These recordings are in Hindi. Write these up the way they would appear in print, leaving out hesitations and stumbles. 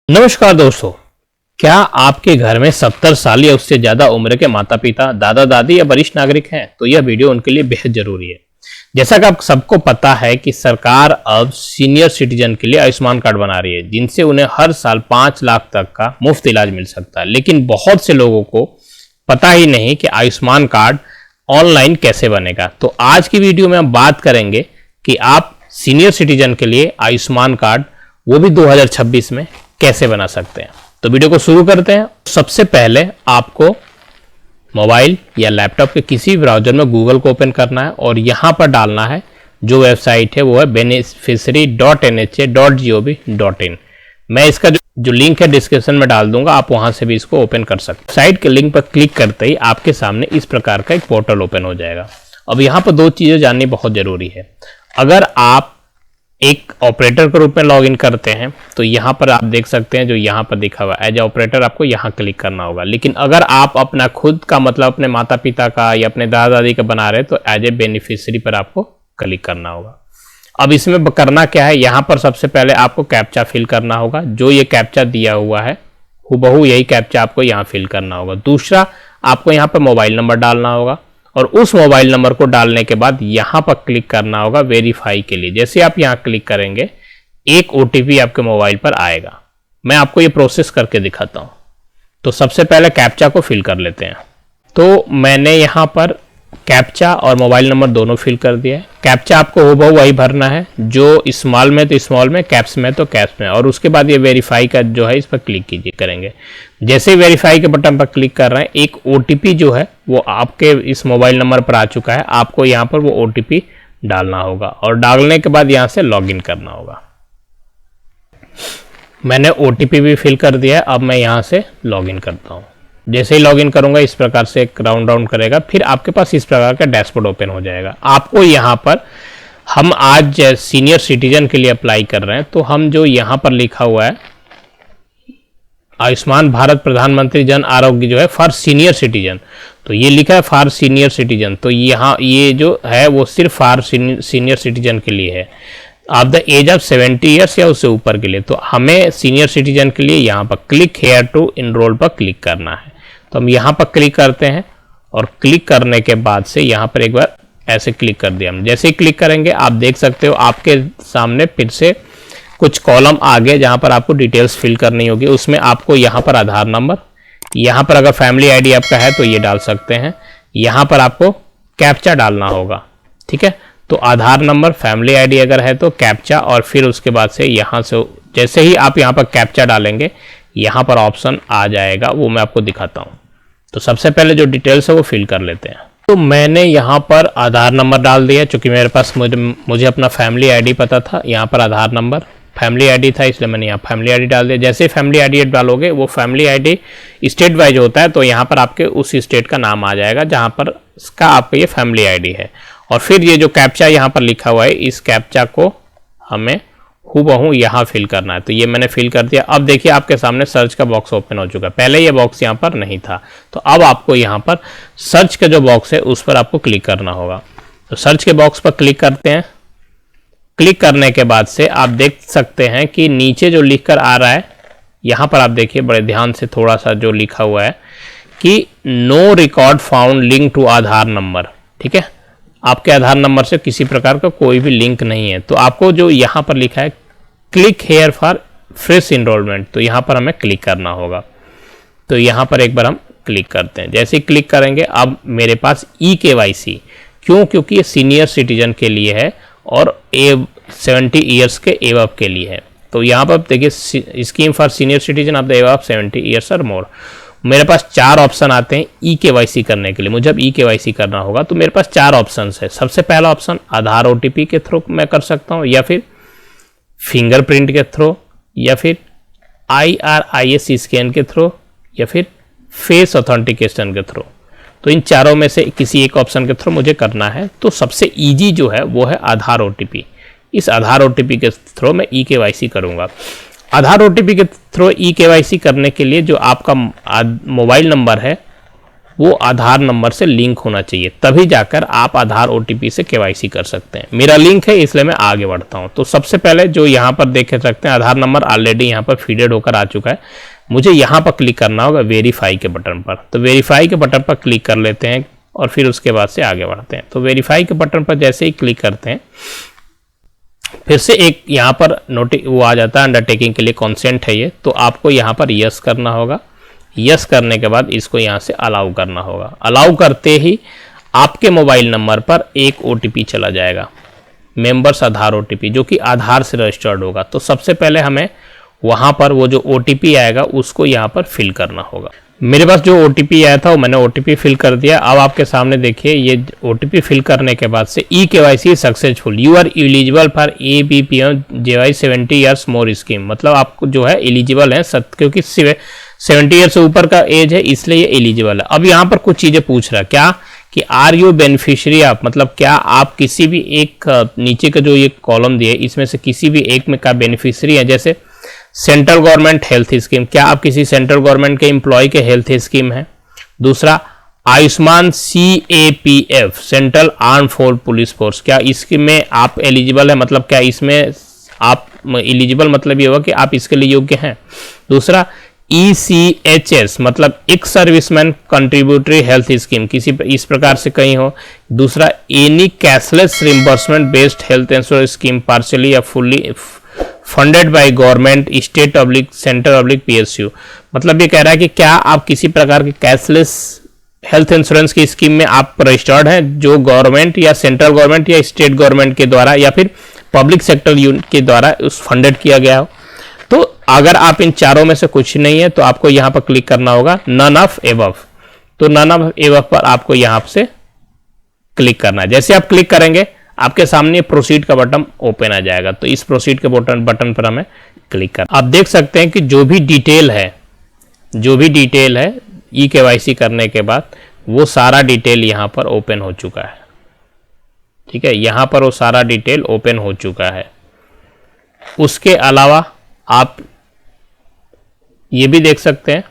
नमस्कार दोस्तों, क्या आपके घर में 70 साल या उससे ज्यादा उम्र के माता पिता, दादा दादी या वरिष्ठ नागरिक हैं? तो यह वीडियो उनके लिए बेहद जरूरी है। जैसा कि आप सबको पता है कि सरकार अब सीनियर सिटीजन के लिए आयुष्मान कार्ड बना रही है, जिनसे उन्हें हर साल 5 लाख तक का मुफ्त इलाज मिल सकता है। लेकिन बहुत से लोगों को पता ही नहीं कि आयुष्मान कार्ड ऑनलाइन कैसे बनेगा। तो आज की वीडियो में हम बात करेंगे कि आप सीनियर सिटीजन के लिए आयुष्मान कार्ड, वो भी 2026 में, कैसे बना सकते हैं। तो वीडियो को शुरू करते हैं। सबसे पहले आपको मोबाइल या लैपटॉप के किसी ब्राउजर में गूगल को ओपन करना है और यहाँ पर डालना है, जो वेबसाइट है वो है beneficiary.nha.gov.in। मैं इसका जो लिंक है डिस्क्रिप्शन में डाल दूंगा, आप वहां से भी इसको ओपन कर सकते हैं। साइट के लिंक पर क्लिक करते ही आपके सामने इस प्रकार का एक पोर्टल ओपन हो जाएगा। अब यहाँ पर दो चीजें जाननी बहुत जरूरी है। अगर आप एक ऑपरेटर के रूप में लॉगिन करते हैं तो यहाँ पर आप देख सकते हैं, जो यहाँ पर दिखा हुआ है एज ए ऑपरेटर, आपको यहाँ क्लिक करना होगा। लेकिन अगर आप अपना खुद का, मतलब अपने माता पिता का या अपने दादा दादी का बना रहे हैं, तो एज ए बेनिफिशियरी पर आपको क्लिक करना होगा। अब इसमें करना क्या है, यहाँ पर सबसे पहले आपको कैप्चा फिल करना होगा। जो ये कैप्चा दिया हुआ है हूबहू यही कैप्चा आपको यहाँ फिल करना होगा। दूसरा, आपको यहाँ पर मोबाइल नंबर डालना होगा और उस मोबाइल नंबर को डालने के बाद यहाँ पर क्लिक करना होगा वेरीफाई के लिए। जैसे आप यहाँ क्लिक करेंगे, एक OTP आपके मोबाइल पर आएगा। मैं आपको ये प्रोसेस करके दिखाता हूँ। तो सबसे पहले कैप्चा को फिल कर लेते हैं। तो मैंने यहाँ पर कैप्चा और मोबाइल नंबर दोनों फिल कर दिया है। कैप्चा आपको हूबहू वही भरना है, जो स्मॉल में तो स्मॉल में, कैप्स में तो कैप्स में, और उसके बाद ये वेरीफाई का जो है इस पर क्लिक कीजिए करेंगे। जैसे ही वेरीफाई के बटन पर क्लिक कर रहे हैं, एक OTP जो है वो आपके इस मोबाइल नंबर पर आ चुका है। आपको यहाँ पर वो OTP डालना होगा और डालने के बाद यहाँ से लॉगिन करना होगा। मैंने OTP भी फिल कर दिया है। अब मैं यहाँ से लॉगिन करता हूँ। जैसे ही लॉगिन करूंगा, इस प्रकार से एक राउंड करेगा, फिर आपके पास इस प्रकार का डैशबोर्ड ओपन हो जाएगा। आपको यहाँ पर, हम आज सीनियर सिटीजन के लिए अप्लाई कर रहे हैं, तो हम जो यहाँ पर लिखा हुआ है आयुष्मान भारत प्रधानमंत्री जन आरोग्य जो है फॉर सीनियर सिटीजन, तो ये लिखा है फॉर सीनियर सिटीजन। तो यहाँ ये जो है वो सिर्फ फॉर सीनियर सिटीजन के लिए है, आप द एज ऑफ 70 ईयर्स या उससे ऊपर के लिए। तो हमें सीनियर सिटीजन के लिए यहाँ पर क्लिक हेयर टू इनरोल पर क्लिक करना है। तो हम यहाँ पर क्लिक करते हैं और क्लिक करने के बाद से यहाँ पर एक बार ऐसे क्लिक कर दिया हम। जैसे ही क्लिक करेंगे, आप देख सकते हो आपके सामने फिर से कुछ कॉलम आ गए, जहाँ पर आपको डिटेल्स फिल करनी होगी। उसमें आपको यहाँ पर आधार नंबर, यहाँ पर अगर फैमिली ID आपका है तो ये डाल सकते हैं। यहाँ पर आपको कैप्चा डालना होगा, ठीक है। तो आधार नंबर, फैमिली ID अगर है तो कैप्चा, और फिर उसके बाद से यहाँ से जैसे ही आप यहाँ पर कैप्चा डालेंगे, यहाँ पर ऑप्शन आ जाएगा, वो मैं आपको दिखाता हूँ। तो सबसे पहले जो डिटेल्स है वो फिल कर लेते हैं। तो मैंने यहाँ पर आधार नंबर डाल दिया, क्योंकि मेरे पास मुझे अपना फैमिली ID पता था। यहाँ पर आधार नंबर, फैमिली ID था, इसलिए मैंने यहाँ फैमिली ID डाल दिया। जैसे फैमिली ID डालोगे, वो फैमिली ID स्टेट वाइज होता है, तो यहाँ पर आपके उस स्टेट का नाम आ जाएगा जहाँ पर इसका आपका ये फैमिली ID है। और फिर ये जो कैप्चा यहाँ पर लिखा हुआ है, इस कैप्चा को हमें हूबहू यहाँ फिल करना है। तो ये मैंने फिल कर दिया। अब देखिए आपके सामने सर्च का बॉक्स ओपन हो चुका है। पहले ये बॉक्स यहाँ पर नहीं था, तो अब आपको यहाँ पर सर्च का जो बॉक्स है उस पर आपको क्लिक करना होगा। तो सर्च के बॉक्स पर क्लिक करते हैं। क्लिक करने के बाद से आप देख सकते हैं कि नीचे जो लिख कर आ रहा है, यहाँ पर आप देखिए बड़े ध्यान से, थोड़ा सा जो लिखा हुआ है कि no record found link to Aadhaar number, ठीक है। आपके आधार नंबर से किसी प्रकार का कोई भी लिंक नहीं है। तो आपको जो यहाँ पर लिखा है click here for fresh enrolment, तो यहाँ पर हमें क्लिक करना होगा। तो यहाँ पर एक बार हम क्लिक करते हैं। जैसे ही क्लिक करेंगे, अब मेरे पास eKYC, क्योंकि ये सीनियर सिटीजन के लिए है और 70 ईयर्स के एबव के लिए है। तो यहाँ पर देखिए, scheme for senior citizen of the above 70 years और मोर। मेरे पास 4 ऑप्शन आते हैं eKYC करने के लिए। मुझे अब eKYC करना होगा, तो मेरे पास 4 ऑप्शन है। सबसे पहला ऑप्शन आधार OTP के थ्रू मैं कर सकता हूँ, या फिर फिंगरप्रिंट के थ्रू, या फिर IRIS स्कैन के थ्रू, या फिर फेस ऑथेंटिकेशन के थ्रू। तो इन चारों में से किसी एक ऑप्शन के थ्रू मुझे करना है। तो सबसे इजी जो है वो है आधार OTP। इस आधार OTP के थ्रू मैं eKYC करूँगा। आधार OTP के थ्रू eKYC करने के लिए जो आपका मोबाइल नंबर है वो आधार नंबर से लिंक होना चाहिए, तभी जाकर आप आधार OTP से KYC कर सकते हैं। मेरा लिंक है इसलिए मैं आगे बढ़ता हूँ। तो सबसे पहले जो यहाँ पर देख सकते हैं आधार नंबर ऑलरेडी यहाँ पर फीडेड होकर आ चुका है। मुझे यहाँ पर क्लिक करना होगा वेरीफाई के बटन पर। तो वेरीफाई के बटन पर क्लिक कर लेते हैं और फिर उसके बाद से आगे बढ़ते हैं। तो वेरीफाई के बटन पर जैसे ही क्लिक करते हैं फिर से एक यहाँ पर वो आ जाता है अंडरटेकिंग के लिए कॉन्सेंट है ये, तो आपको यहाँ पर यस करना होगा। यस करने के बाद इसको यहाँ से अलाउ करना होगा। अलाउ करते ही आपके मोबाइल नंबर पर एक OTP चला जाएगा, मेंबर्स आधार OTP, जो कि आधार से रजिस्टर्ड होगा। तो सबसे पहले हमें वहाँ पर वो जो OTP आएगा उसको यहाँ पर फिल करना होगा। मेरे पास जो OTP आया था वो मैंने OTP फिल कर दिया। अब आपके सामने देखिए ये OTP फिल करने के बाद से KYC successful, you are eligible for ABPM JY 70 years more scheme. मतलब आपको जो है एलिजिबल है, क्योंकि 70 ईयर से ऊपर का एज है इसलिए ये एलिजिबल है। अब यहाँ पर कुछ चीज़ें पूछ रहा है क्या कि आर यू बेनिफिशियरी आप, मतलब क्या आप किसी भी एक नीचे का जो ये कॉलम दिए इसमें से किसी भी एक में का बेनिफिशियरी है। जैसे सेंट्रल गवर्नमेंट हेल्थ स्कीम, क्या आप किसी सेंट्रल गवर्नमेंट के एम्प्लॉय के हेल्थ स्कीम है। दूसरा Ayushman CAPF central arm force police force, क्या इसके में आप एलिजिबल है, मतलब क्या इसमें आप एलिजिबल मतलब ये होगा कि आप इसके लिए योग्य हैं। दूसरा ECHS मतलब ex serviceman contributory health scheme, किसी इस प्रकार से कहीं हो। दूसरा any cashless reimbursement based health insurance scheme partially या fully funded by government state public centre public PSU, मतलब ये कह रहा है कि क्या आप किसी प्रकार के कैशलेस हेल्थ इंश्योरेंस की स्कीम में आप रजिस्टर्ड हैं जो गवर्नमेंट या सेंट्रल गवर्नमेंट या स्टेट गवर्नमेंट के द्वारा या फिर पब्लिक सेक्टर यूनिट के द्वारा उस फंडेड किया गया हो। तो अगर आप इन चारों में से कुछ नहीं है तो आपको यहाँ पर क्लिक करना होगा नन ऑफ एबव। तो नन ऑफ एबव पर आपको यहाँ से क्लिक करना है। जैसे आप क्लिक करेंगे आपके सामने प्रोसीड का बटन ओपन आ जाएगा। तो इस प्रोसीड के बटन पर हमें क्लिक करना। आप देख सकते हैं कि जो भी डिटेल है KYC करने के बाद वो सारा डिटेल यहाँ पर ओपन हो चुका है। ठीक है, यहाँ पर वो सारा डिटेल ओपन हो चुका है। उसके अलावा आप ये भी देख सकते हैं,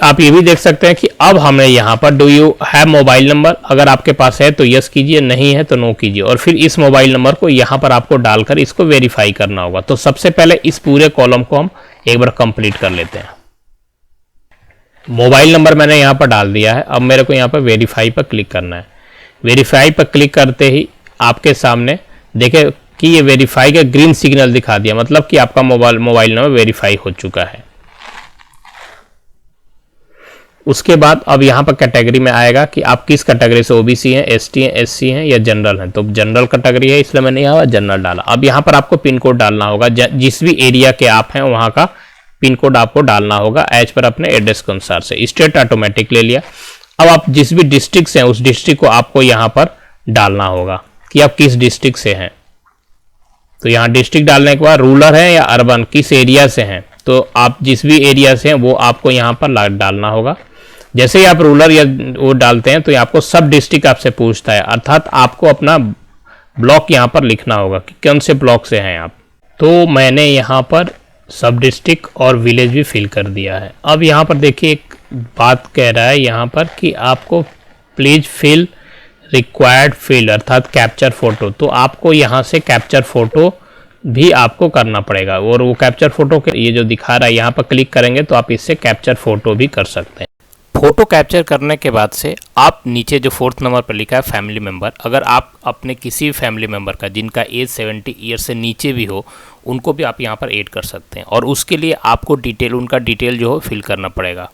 आप ये भी देख सकते हैं कि अब हमें यहाँ पर do you have mobile number, अगर आपके पास है तो यस कीजिए, नहीं है तो नो कीजिए, और फिर इस मोबाइल नंबर को यहाँ पर आपको डालकर इसको वेरीफाई करना होगा। तो सबसे पहले इस पूरे कॉलम को हम एक बार कंप्लीट कर लेते हैं। मोबाइल नंबर मैंने यहाँ पर डाल दिया है। अब मेरे को यहाँ पर वेरीफाई पर क्लिक करना है। वेरीफाई पर क्लिक करते ही आपके सामने देखें कि ये वेरीफाई का ग्रीन सिग्नल दिखा दिया, मतलब कि आपका मोबाइल नंबर वेरीफाई हो चुका है। उसके बाद अब यहाँ पर कैटेगरी में आएगा कि आप किस कैटेगरी से OBC हैं, ST हैं, SC हैं या जनरल हैं। तो जनरल कैटेगरी है इसलिए मैंने यहाँ जनरल डाला। अब यहाँ पर आपको पिन कोड डालना होगा, जिस भी एरिया के आप हैं वहाँ का पिन कोड आपको डालना होगा एज पर अपने एड्रेस के अनुसार से। स्टेट ऑटोमेटिक ले लिया। अब आप जिस भी डिस्ट्रिक्ट से हैं उस डिस्ट्रिक्ट को आपको यहाँ पर डालना होगा कि आप किस डिस्ट्रिक्ट से हैं। तो यहाँ डिस्ट्रिक्ट डालने के बाद रूरल है या अर्बन, किस एरिया से हैं, तो आप जिस भी एरिया से हैं वो आपको यहाँ पर डालना होगा। जैसे ही आप रूरल या वो डालते हैं तो आपको सब डिस्ट्रिक्ट आपसे पूछता है, अर्थात आपको अपना ब्लॉक यहाँ पर लिखना होगा कि कौन से ब्लॉक से हैं आप। तो मैंने यहाँ पर सब डिस्ट्रिक्ट और विलेज भी फिल कर दिया है। अब यहाँ पर देखिए एक बात कह रहा है यहाँ पर कि आपको प्लीज फिल रिक्वायर्ड फील्ड अर्थात कैप्चर फोटो। तो आपको यहाँ से कैप्चर फोटो भी आपको करना पड़ेगा, और वो कैप्चर फोटो के ये जो दिखा रहा है यहाँ पर क्लिक करेंगे तो आप इससे कैप्चर फोटो भी कर सकते हैं। फोटो कैप्चर करने के बाद से आप नीचे जो 4th नंबर पर लिखा है फैमिली मेंबर, अगर आप अपने किसी भी फैमिली मेंबर का जिनका एज 70 ईयर से नीचे भी हो उनको भी आप यहाँ पर ऐड कर सकते हैं। और उसके लिए आपको उनका डिटेल जो हो फिल करना पड़ेगा।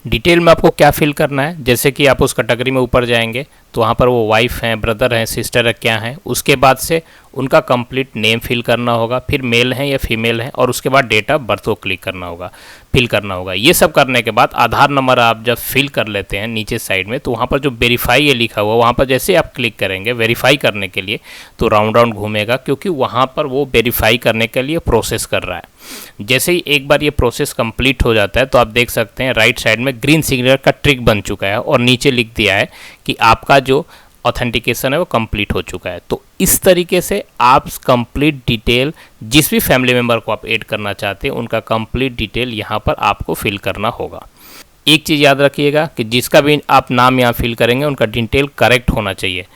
डिटेल में आपको क्या फिल करना है, जैसे कि आप उस कैटेगरी में ऊपर जाएंगे तो वहाँ पर वो वाइफ हैं, ब्रदर हैं, सिस्टर है, क्या हैं, उसके बाद से उनका कंप्लीट नेम फिल करना होगा, फिर मेल हैं या फीमेल हैं, और उसके बाद डेट ऑफ बर्थ को फिल करना होगा। ये सब करने के बाद आधार नंबर आप जब फिल कर लेते हैं नीचे साइड में, तो वहाँ पर जो वेरीफाई है लिखा हुआ, वहाँ पर जैसे आप क्लिक करेंगे वेरीफाई करने के लिए तो राउंड घूमेगा, क्योंकि वहाँ पर वो वेरीफाई करने के लिए प्रोसेस कर रहा है। जैसे ही एक बार ये प्रोसेस कंप्लीट हो जाता है तो आप देख सकते हैं राइट साइड में ग्रीन सिग्नल का ट्रिक बन चुका है और नीचे लिख दिया है कि आपका जो ऑथेंटिकेशन है वो कंप्लीट हो चुका है। तो इस तरीके से आप कंप्लीट डिटेल जिस भी फैमिली मेम्बर को आप ऐड करना चाहते हैं उनका कंप्लीट डिटेल यहाँ पर आपको फिल करना होगा। एक चीज़ याद रखिएगा कि जिसका भी आप नाम यहाँ फिल करेंगे उनका डिटेल करेक्ट होना चाहिए।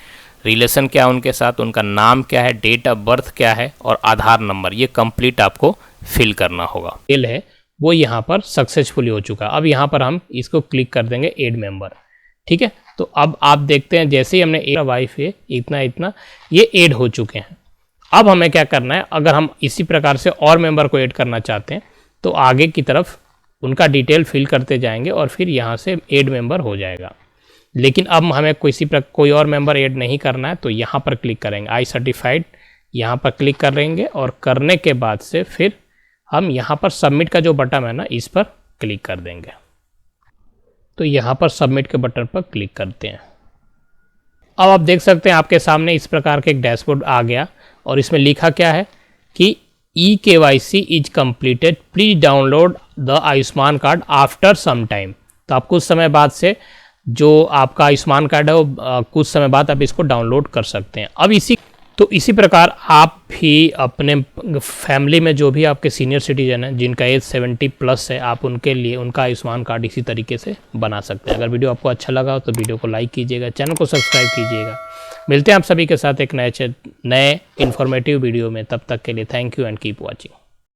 रिलेशन क्या है उनके साथ, उनका नाम क्या है, डेट ऑफ बर्थ क्या है और आधार नंबर, ये कंप्लीट आपको फिल करना होगा। डिटेल है वो यहाँ पर सक्सेसफुली हो चुका है। अब यहाँ पर हम इसको क्लिक कर देंगे ऐड मेंबर, ठीक है। तो अब आप देखते हैं जैसे ही हमने वाइफ है इतना ये ऐड हो चुके हैं। अब हमें क्या करना है, अगर हम इसी प्रकार से और मेंबर को ऐड करना चाहते हैं तो आगे की तरफ उनका डिटेल फिल करते जाएंगे और फिर यहाँ से ऐड मेंबर हो जाएगा। लेकिन अब हमें कोई और मेंबर ऐड नहीं करना है, तो यहाँ पर क्लिक करेंगे आई सर्टिफाइड, यहाँ पर क्लिक करेंगे और करने के बाद से फिर हम यहाँ पर सबमिट का जो बटन है ना, इस पर क्लिक कर देंगे। तो यहाँ पर सबमिट के बटन पर क्लिक करते हैं। अब आप देख सकते हैं आपके सामने इस प्रकार के एक डैशबोर्ड आ गया और इसमें लिखा क्या है कि eKYC is completed, please download the Ayushman card after some time. तो आप कुछ समय बाद से जो आपका आयुष्मान कार्ड है वो कुछ समय बाद आप इसको डाउनलोड कर सकते हैं। अब इसी प्रकार आप भी अपने फैमिली में जो भी आपके सीनियर सिटीजन हैं जिनका एज 70+ है, आप उनके लिए उनका आयुष्मान कार्ड इसी तरीके से बना सकते हैं। अगर वीडियो आपको अच्छा लगा हो तो वीडियो को लाइक कीजिएगा, चैनल को सब्सक्राइब कीजिएगा। मिलते हैं आप सभी के साथ एक नए इन्फॉर्मेटिव वीडियो में, तब तक के लिए thank you and keep watching.